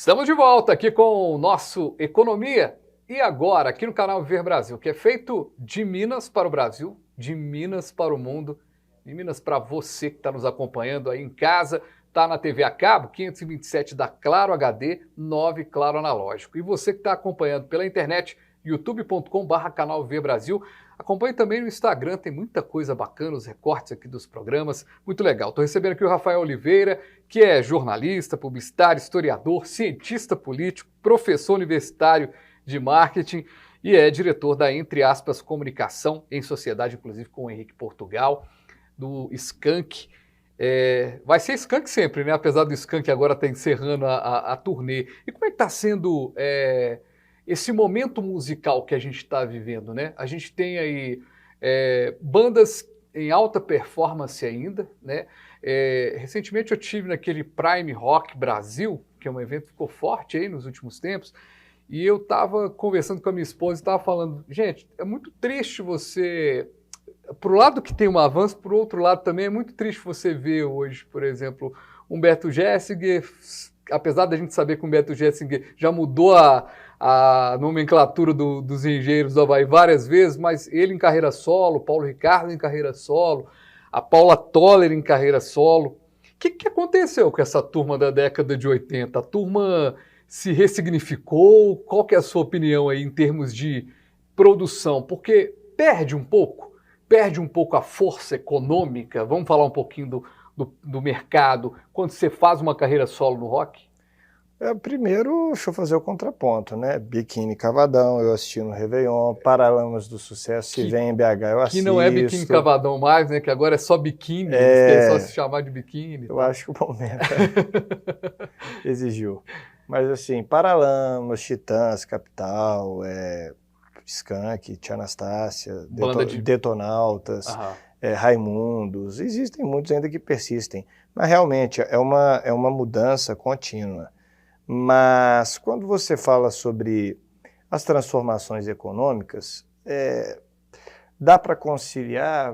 Estamos de volta aqui com o nosso Economia e Agora, aqui no canal Viver Brasil, que é feito de Minas para o Brasil, de Minas para o mundo, de Minas para você que está nos acompanhando aí em casa, está na TV a cabo, 527 da Claro HD, 9 Claro Analógico. E você que está acompanhando pela internet, youtube.com/canal Viver Brasil, acompanhe também no Instagram, tem muita coisa bacana, os recortes aqui dos programas, muito legal. Estou recebendo aqui o Rafael Oliveira, que é jornalista, publicitário, historiador, cientista político, professor universitário de marketing e é diretor da, entre aspas, Comunicação em Sociedade, inclusive com o Henrique Portugal, do Skank. Vai ser Skank sempre, né? Apesar do Skank agora estar encerrando a turnê. E como é que está sendo esse momento musical que a gente está vivendo, né? A gente tem aí bandas em alta performance ainda, né? Recentemente eu tive naquele Prime Rock Brasil, que é um evento que ficou forte aí nos últimos tempos, e eu estava conversando com a minha esposa e estava falando, gente, é muito triste você... Por um lado que tem um avanço, por outro lado também é muito triste você ver hoje, por exemplo, Humberto Gessinger, apesar da gente saber que o Humberto Gessinger já mudou a nomenclatura dos engenheiros do Havaí várias vezes, mas ele em carreira solo, Paulo Ricardo em carreira solo, a Paula Toller em carreira solo. O que aconteceu com essa turma da década de 80? A turma se ressignificou? Qual que é a sua opinião aí em termos de produção? Porque perde um pouco a força econômica. Vamos falar um pouquinho do mercado quando você faz uma carreira solo no rock? Primeiro, deixa eu fazer o contraponto, né? Biquíni Cavadão, eu assisti no Réveillon, Paralamas do Sucesso, se vem em BH, eu assisto. Que não é Biquíni Cavadão mais, né? Que agora é só biquíni, eles querem só se chamar de biquíni. Eu acho que o momento exigiu. Mas assim, Paralamas, Titãs, Capital, Skank, Tia Anastácia, Detonautas, Raimundos, existem muitos ainda que persistem. Mas realmente é uma mudança contínua. Mas quando você fala sobre as transformações econômicas, dá para conciliar.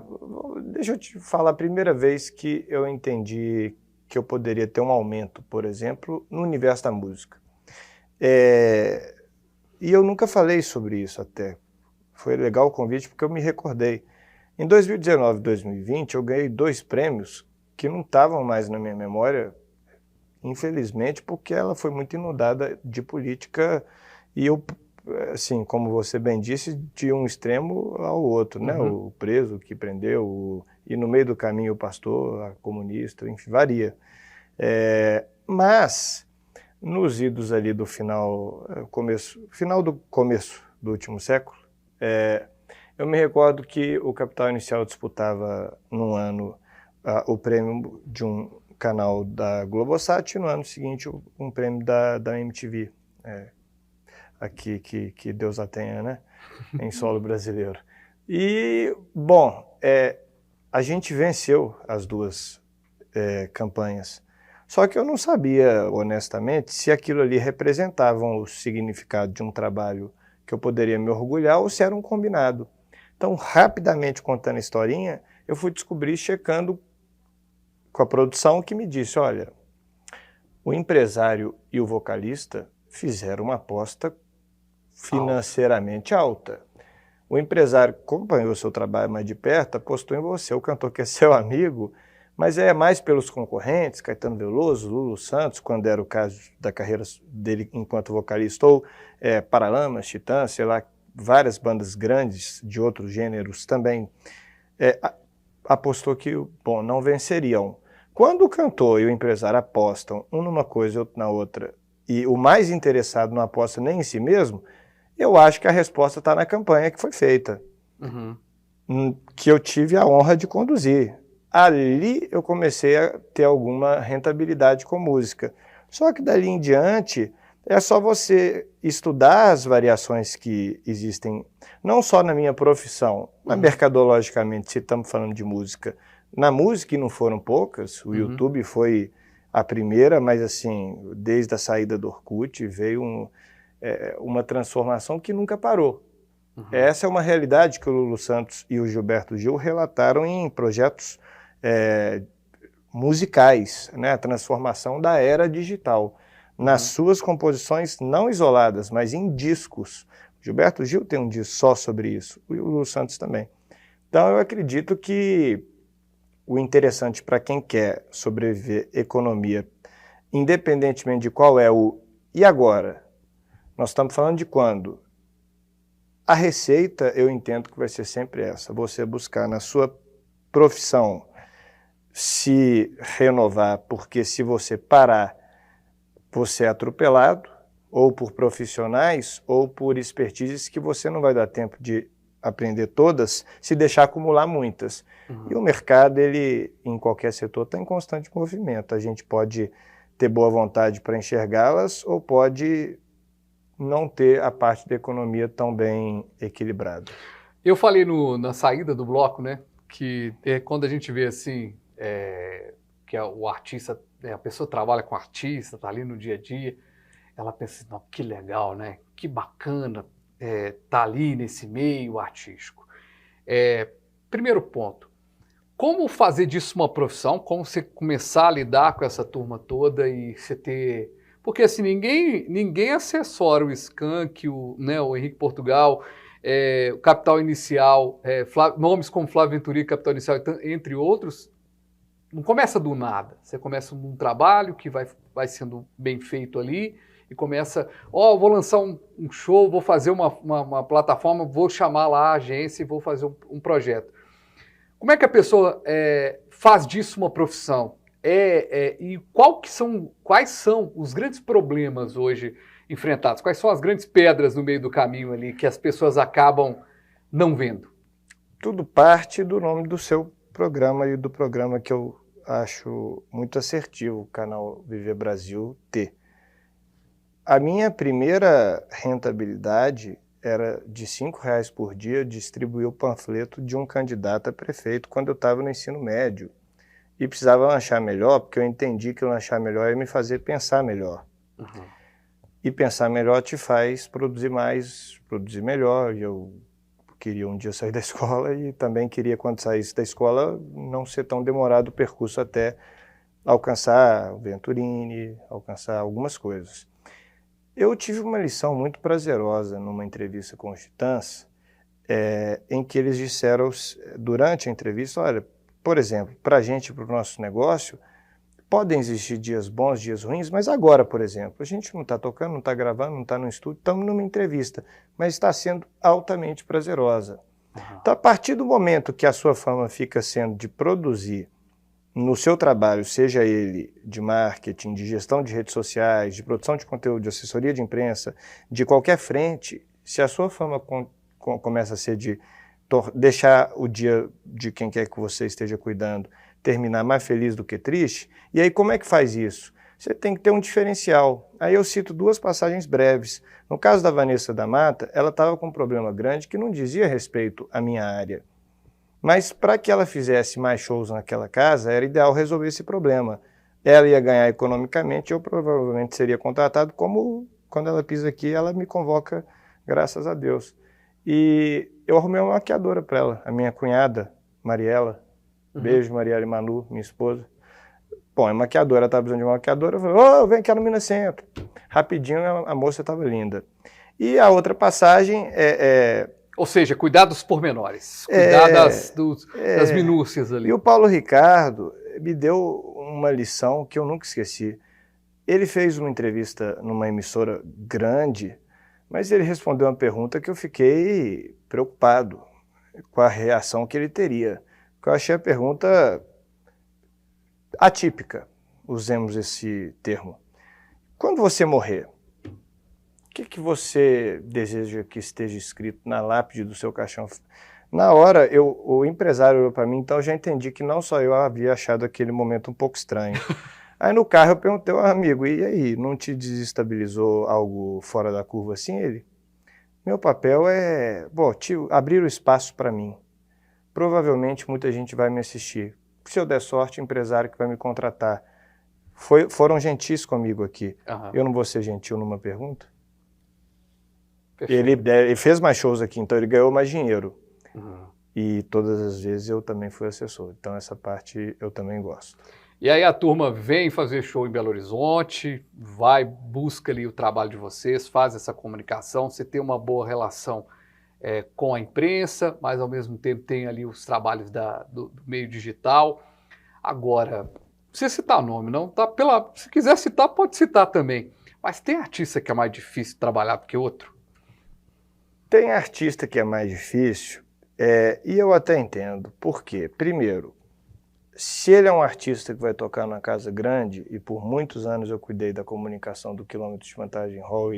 Deixa eu te falar, a primeira vez que eu entendi que eu poderia ter um aumento, por exemplo, no universo da música. E eu nunca falei sobre isso até. Foi legal o convite porque eu me recordei. Em 2019 e 2020 eu ganhei 2 prêmios que não estavam mais na minha memória, infelizmente, porque ela foi muito inundada de política e eu, assim, como você bem disse, de um extremo ao outro, né? O preso que prendeu, e no meio do caminho o pastor, a comunista, enfim, varia. Mas, nos idos ali do final do começo do último século, eu me recordo que o Capital Inicial disputava num ano o prêmio de um canal da Globosat e no ano seguinte um prêmio da MTV, aqui que Deus a tenha, né, em solo brasileiro. E, bom, a gente venceu as 2 campanhas, só que eu não sabia, honestamente, se aquilo ali representava o significado de um trabalho que eu poderia me orgulhar ou se era um combinado. Então, rapidamente contando a historinha, eu fui descobrir checando com a produção que me disse, olha, o empresário e o vocalista fizeram uma aposta financeiramente alta. O empresário acompanhou o seu trabalho mais de perto, apostou em você, o cantor que é seu amigo, mas é mais pelos concorrentes, Caetano Veloso, Lulu Santos, quando era o caso da carreira dele enquanto vocalista, ou Paralamas, Titãs, sei lá, várias bandas grandes de outros gêneros também, apostou que, bom, não venceriam. Quando o cantor e o empresário apostam um numa coisa e outro na outra, e o mais interessado não aposta nem em si mesmo, eu acho que a resposta está na campanha que foi feita, que eu tive a honra de conduzir. Ali eu comecei a ter alguma rentabilidade com música. Só que dali em diante é só você estudar as variações que existem, não só na minha profissão, mas mercadologicamente, se estamos falando de música. Na música, e não foram poucas, o YouTube foi a primeira, mas assim, desde a saída do Orkut veio uma transformação que nunca parou. Essa é uma realidade que o Lulu Santos e o Gilberto Gil relataram em projetos musicais, né? A transformação da era digital. nas suas composições não isoladas, mas em discos. Gilberto Gil tem um disco só sobre isso, e o Lulu Santos também. Então eu acredito que o interessante para quem quer sobreviver economia, independentemente de qual é o e agora, nós estamos falando de quando? A receita eu entendo que vai ser sempre essa, você buscar na sua profissão se renovar, porque se você parar, você é atropelado, ou por profissionais, ou por expertises que você não vai dar tempo de aprender todas, se deixar acumular muitas. E o mercado, ele, em qualquer setor, está em constante movimento. A gente pode ter boa vontade para enxergá-las, ou pode não ter a parte da economia tão bem equilibrada. Eu falei na saída do bloco, né, que quando a gente vê assim, que o artista, a pessoa trabalha com artista, tá ali no dia a dia, ela pensa, não, que legal, né, que bacana tá ali nesse meio artístico. Primeiro ponto, como fazer disso uma profissão, como você começar a lidar com essa turma toda e você ter... Porque assim, ninguém assessora o Skank, o Henrique Portugal, o Capital Inicial, nomes como Flávio Venturi, Capital Inicial, entre outros, não começa do nada. Você começa num trabalho que vai sendo bem feito ali e começa, vou lançar um show, vou fazer uma plataforma, vou chamar lá a agência e vou fazer um projeto. Como é que a pessoa faz disso uma profissão? E quais são os grandes problemas hoje enfrentados? Quais são as grandes pedras no meio do caminho ali que as pessoas acabam não vendo? Tudo parte do nome do seu programa e do programa que eu acho muito assertivo o canal Viver Brasil ter. A minha primeira rentabilidade era de R$5 por dia distribuir o panfleto de um candidato a prefeito quando eu estava no ensino médio. E precisava lanchar melhor, porque eu entendi que o lanchar melhor ia me fazer pensar melhor. Uhum. E pensar melhor te faz produzir mais, produzir melhor. E eu queria um dia sair da escola e também queria, quando saísse da escola, não ser tão demorado o percurso até alcançar o Venturini, alcançar algumas coisas. Eu tive uma lição muito prazerosa numa entrevista com os Titãs, em que eles disseram, durante a entrevista, olha, por exemplo, para a gente, para o nosso negócio, podem existir dias bons, dias ruins, mas agora, por exemplo, a gente não está tocando, não está gravando, não está no estúdio, estamos numa entrevista, mas está sendo altamente prazerosa. Uhum. Então, a partir do momento que a sua fama fica sendo de produzir no seu trabalho, seja ele de marketing, de gestão de redes sociais, de produção de conteúdo, de assessoria de imprensa, de qualquer frente, se a sua fama começa a ser de deixar o dia de quem quer que você esteja cuidando terminar mais feliz do que triste, e aí como é que faz isso? Você tem que ter um diferencial. Aí eu cito duas passagens breves. No caso da Vanessa da Mata, ela estava com um problema grande que não dizia respeito à minha área. Mas para que ela fizesse mais shows naquela casa, era ideal resolver esse problema. Ela ia ganhar economicamente, eu provavelmente seria contratado, como quando ela pisa aqui, ela me convoca, graças a Deus. E eu arrumei uma maquiadora para ela, a minha cunhada, Mariela. Beijo, Mariela e Manu, minha esposa. Bom, a maquiadora estava precisando de uma maquiadora, eu falei, vem cá no Minas Centro. Rapidinho, a moça estava linda. E a outra passagem Ou seja, cuidar dos pormenores, cuidar das minúcias ali. E o Paulo Ricardo me deu uma lição que eu nunca esqueci. Ele fez uma entrevista numa emissora grande, mas ele respondeu uma pergunta que eu fiquei preocupado com a reação que ele teria. Porque eu achei a pergunta atípica, usemos esse termo. Quando você morrer, o que você deseja que esteja escrito na lápide do seu caixão? Na hora, o empresário olhou para mim, então eu já entendi que não só eu havia achado aquele momento um pouco estranho. Aí no carro eu perguntei ao amigo, e aí, não te desestabilizou algo fora da curva assim? Ele, meu papel é, tio, abrir o espaço para mim. Provavelmente muita gente vai me assistir. Se eu der sorte, empresário que vai me contratar. Foram gentis comigo aqui. Uhum. Eu não vou ser gentil numa pergunta? Ele fez mais shows aqui, então ele ganhou mais dinheiro. Uhum. E todas as vezes eu também fui assessor. Então essa parte eu também gosto. E aí a turma vem fazer show em Belo Horizonte, vai, busca ali o trabalho de vocês, faz essa comunicação, você tem uma boa relação com a imprensa, mas ao mesmo tempo tem ali os trabalhos do meio digital. Agora, não precisa citar nome, não, tá? Se quiser citar, pode citar também. Mas tem artista que é mais difícil trabalhar do que outro? Tem artista que é mais difícil, e eu até entendo. Por quê? Primeiro, se ele é um artista que vai tocar numa casa grande, e por muitos anos eu cuidei da comunicação do Quilômetro de Vantagem Hall,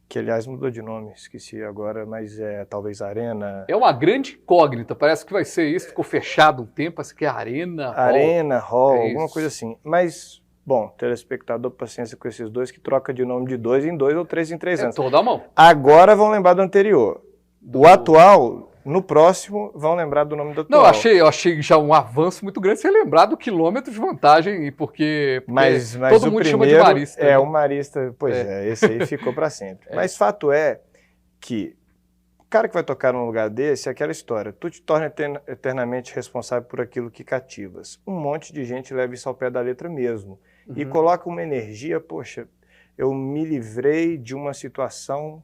que aliás mudou de nome, esqueci agora, mas talvez Arena. É uma grande incógnita, parece que vai ser isso, ficou fechado um tempo, parece que é Arena Hall. Arena Hall, alguma coisa assim. Mas, bom, telespectador, paciência com esses dois que troca de nome de 2 em 2 ou 3 em 3 anos. Toda a mão. Agora vão lembrar do anterior. O atual, no próximo, vão lembrar do nome do atual. Não, eu achei já um avanço muito grande você lembrar do Quilômetro de Vantagem, porque mas todo mundo chama de Marista. O Marista, pois esse aí ficou para sempre. Mas fato é que o cara que vai tocar num lugar desse é aquela história, tu te torna eternamente responsável por aquilo que cativas. Um monte de gente leva isso ao pé da letra mesmo. E coloca uma energia, poxa, eu me livrei de uma situação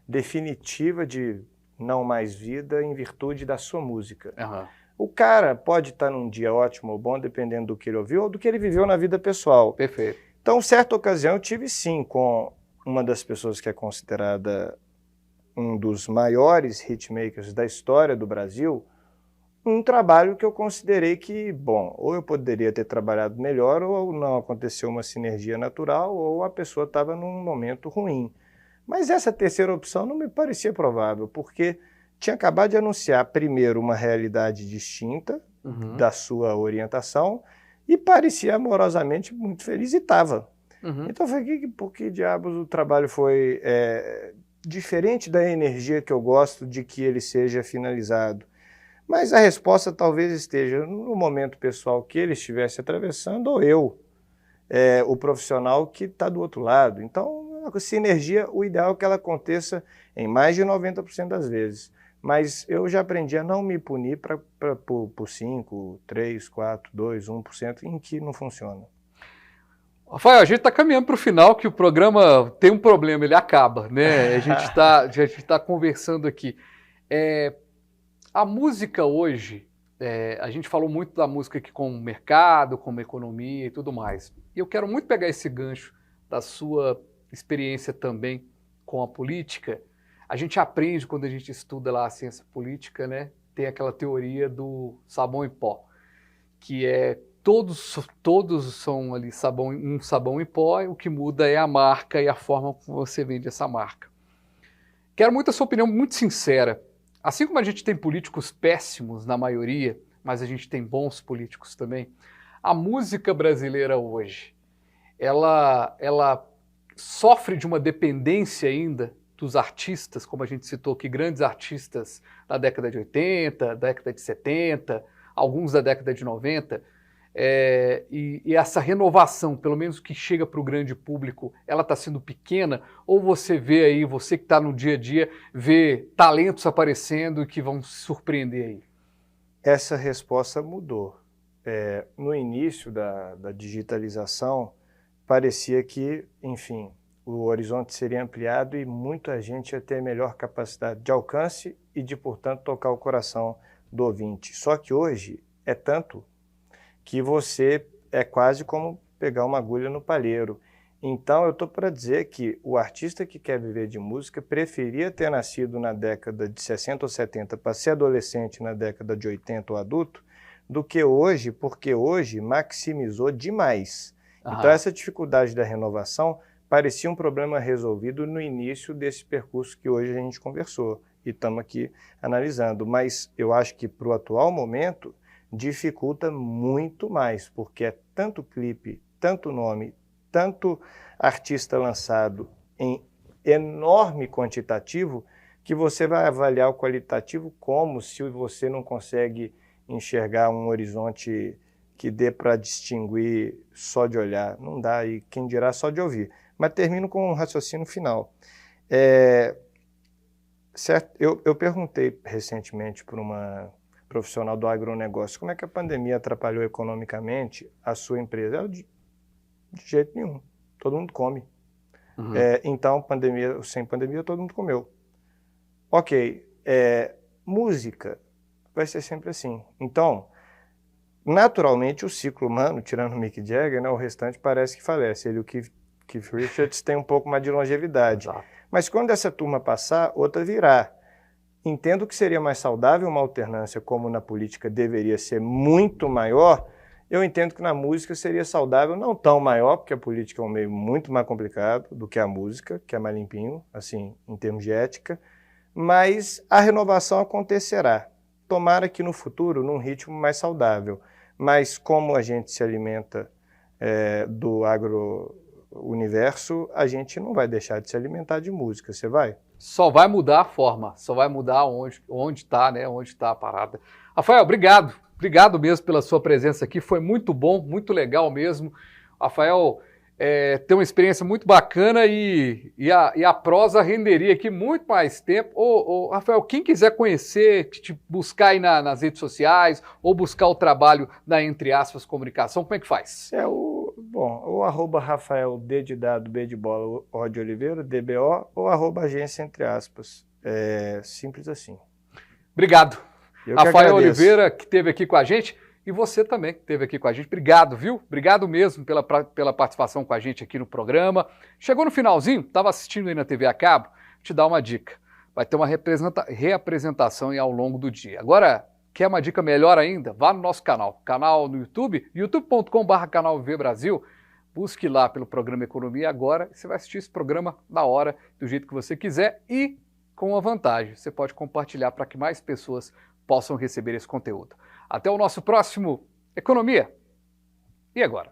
definitiva de não mais vida em virtude da sua música. O cara pode estar num dia ótimo ou bom, dependendo do que ele ouviu ou do que ele viveu na vida pessoal. Perfeito. Então, certa ocasião, eu tive sim com uma das pessoas que é considerada um dos maiores hitmakers da história do Brasil, um trabalho que eu considerei que, bom, ou eu poderia ter trabalhado melhor, ou não aconteceu uma sinergia natural, ou a pessoa estava num momento ruim. Mas essa terceira opção não me parecia provável, porque tinha acabado de anunciar, primeiro, uma realidade distinta da sua orientação e parecia amorosamente muito feliz e estava. Então eu falei, por que diabos o trabalho foi diferente da energia que eu gosto de que ele seja finalizado? Mas a resposta talvez esteja no momento pessoal que ele estivesse atravessando ou eu, o profissional que está do outro lado. Então, a sinergia, o ideal é que ela aconteça em mais de 90% das vezes. Mas eu já aprendi a não me punir por 5, 3, 4, 2, 1% em que não funciona. Rafael, a gente está caminhando para o final, que o programa tem um problema, ele acaba, né? A gente tá conversando aqui. A música hoje, a gente falou muito da música aqui como mercado, como economia e tudo mais. E eu quero muito pegar esse gancho da sua experiência também com a política. A gente aprende quando a gente estuda lá a ciência política, né? Tem aquela teoria do sabão em pó, que todos são ali um sabão em pó, e o que muda é a marca e a forma como você vende essa marca. Quero muito a sua opinião, muito sincera. Assim como a gente tem políticos péssimos na maioria, mas a gente tem bons políticos também, a música brasileira hoje, ela sofre de uma dependência ainda dos artistas, como a gente citou aqui, grandes artistas da década de 80, década de 70, alguns da década de 90, e essa renovação, pelo menos que chega para o grande público, ela está sendo pequena, ou você vê aí, você que está no dia a dia, vê talentos aparecendo e que vão se surpreender aí? Essa resposta mudou. No início da digitalização, parecia que, enfim, o horizonte seria ampliado e muita gente ia ter melhor capacidade de alcance e de, portanto, tocar o coração do ouvinte. Só que hoje é tanto que você é quase como pegar uma agulha no palheiro. Então, eu estou para dizer que o artista que quer viver de música preferia ter nascido na década de 60 ou 70 para ser adolescente na década de 80 ou adulto, do que hoje, porque hoje maximizou demais. Então, essa dificuldade da renovação parecia um problema resolvido no início desse percurso que hoje a gente conversou e estamos aqui analisando. Mas eu acho que para o atual momento dificulta muito mais, porque é tanto clipe, tanto nome, tanto artista lançado em enorme quantitativo que você vai avaliar o qualitativo como se você não consegue enxergar um horizonte que dê para distinguir só de olhar. Não dá, e quem dirá só de ouvir. Mas termino com um raciocínio final. Certo? Eu perguntei recentemente para profissional do agronegócio, como é que a pandemia atrapalhou economicamente a sua empresa? De jeito nenhum. Todo mundo come. Uhum. Então, sem pandemia, todo mundo comeu. Ok. Música vai ser sempre assim. Então, naturalmente, o ciclo humano, tirando o Mick Jagger, né, o restante parece que falece. Ele e o Keith Richards têm um pouco mais de longevidade. Exato. Mas quando essa turma passar, outra virá. Entendo que seria mais saudável uma alternância, como na política deveria ser muito maior. Eu entendo que na música seria saudável, não tão maior, porque a política é um meio muito mais complicado do que a música, que é mais limpinho, assim, em termos de ética. Mas a renovação acontecerá. Tomara que no futuro, num ritmo mais saudável. Mas como a gente se alimenta do agro-universo, a gente não vai deixar de se alimentar de música. Você vai? Só vai mudar a forma, só vai mudar onde está, né? Onde está a parada. Rafael, obrigado. Obrigado mesmo pela sua presença aqui. Foi muito bom, muito legal mesmo. Rafael tem uma experiência muito bacana e a prosa renderia aqui muito mais tempo. Rafael, quem quiser conhecer, te buscar aí nas redes sociais ou buscar o trabalho da Entre Aspas Comunicação, como é que faz? Ou arroba Rafael D de dado, B de bola, O de Oliveira, DBO, ou arroba agência Entre Aspas. Simples assim. Obrigado. Rafael agradeço. Oliveira, que esteve aqui com a gente, e você também, que esteve aqui com a gente. Obrigado, viu? Obrigado mesmo pela participação com a gente aqui no programa. Chegou no finalzinho, estava assistindo aí na TV a cabo, te dar uma dica. Vai ter uma reapresentação aí ao longo do dia. Agora, quer uma dica melhor ainda? Vá no nosso canal no YouTube, youtube.com/canal Viver Brasil. Busque lá pelo programa Economia Agora. Você vai assistir esse programa na hora, do jeito que você quiser e com uma vantagem. Você pode compartilhar para que mais pessoas possam receber esse conteúdo. Até o nosso próximo Economia. E agora?